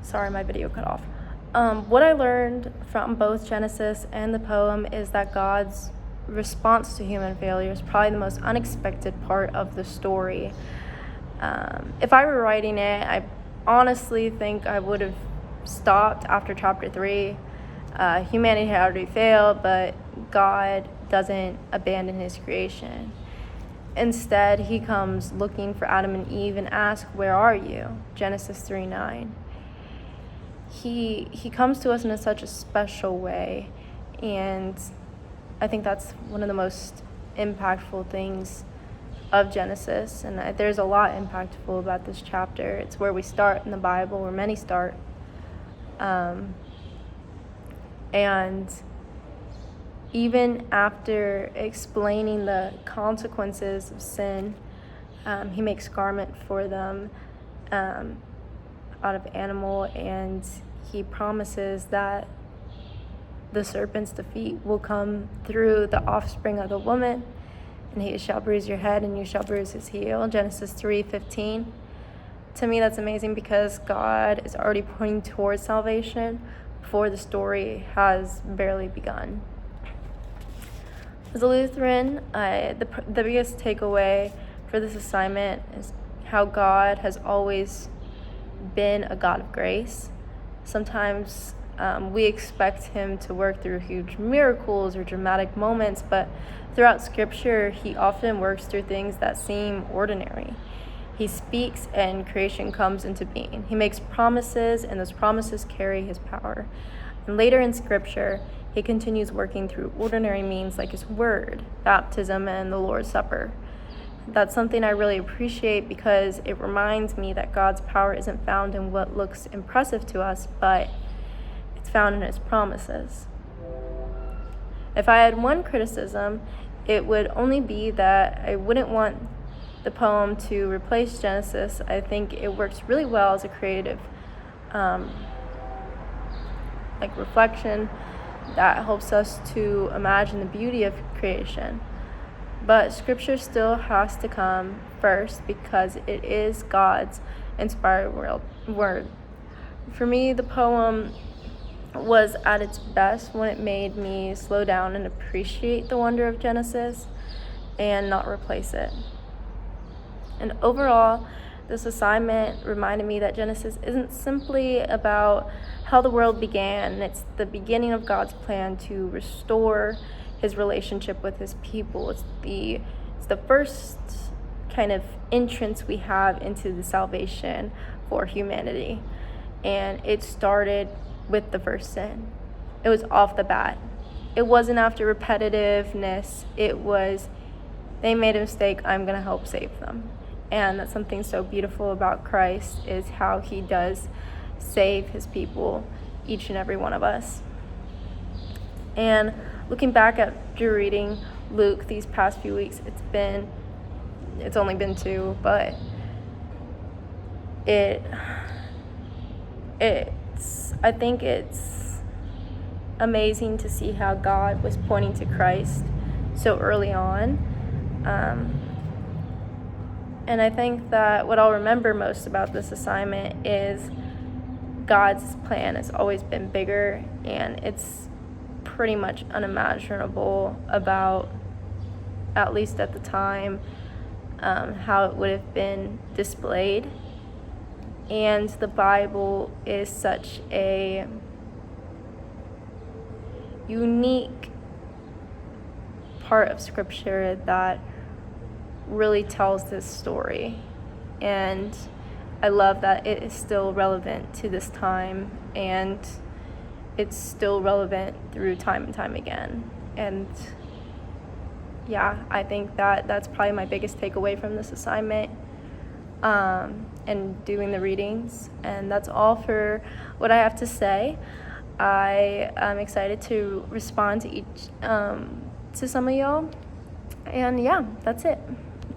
Sorry, my video cut off. What I learned from both Genesis and the poem is that God's response to human failure is probably the most unexpected part of the story. If I were writing it, I honestly think I would have stopped after chapter 3. Humanity had already failed, but God doesn't abandon his creation. Instead, he comes looking for Adam and Eve and asks, "Where are you?" Genesis 3:9. He comes to us in such a special way, and I think that's one of the most impactful things of Genesis, and there's a lot impactful about this chapter. It's where we start in the Bible, where many start, and even after explaining the consequences of sin, he makes garment for them out of animal, and he promises that the serpent's defeat will come through the offspring of the woman, and he shall bruise your head and you shall bruise his heel. Genesis 3:15. To me, that's amazing because God is already pointing towards salvation before the story has barely begun. As a Lutheran, the biggest takeaway for this assignment is how God has always been a God of grace. Sometimes we expect him to work through huge miracles or dramatic moments, but throughout Scripture, he often works through things that seem ordinary. He speaks and creation comes into being. He makes promises, and those promises carry his power. And later in Scripture, he continues working through ordinary means like his word, baptism, and the Lord's Supper. That's something I really appreciate because it reminds me that God's power isn't found in what looks impressive to us, but it's found in his promises. If I had one criticism, it would only be that I wouldn't want the poem to replace Genesis. I think it works really well as a creative reflection that helps us to imagine the beauty of creation. But Scripture still has to come first because it is God's inspired word. For me, the poem was at its best when it made me slow down and appreciate the wonder of Genesis and not replace it. And overall, this assignment reminded me that Genesis isn't simply about how the world began. It's the beginning of God's plan to restore his relationship with his people. It's the first kind of entrance we have into the salvation for humanity. And it started with the first sin. It was off the bat. It wasn't after repetitiveness. It was, they made a mistake, I'm going to help save them. And that's something so beautiful about Christ, is how he does save his people, each and every one of us. And looking back after reading Luke these past few weeks, it's only been 2, but I think it's amazing to see how God was pointing to Christ so early on. And I think that what I'll remember most about this assignment is God's plan has always been bigger, and it's pretty much unimaginable about, at least at the time, how it would have been displayed. And the Bible is such a unique part of Scripture that really tells this story, and I love that it is still relevant to this time, and it's still relevant through time and time again. And yeah, I think that's probably my biggest takeaway from this assignment and doing the readings. And that's all for what I have to say. I am excited to respond to some of y'all, and yeah, that's it.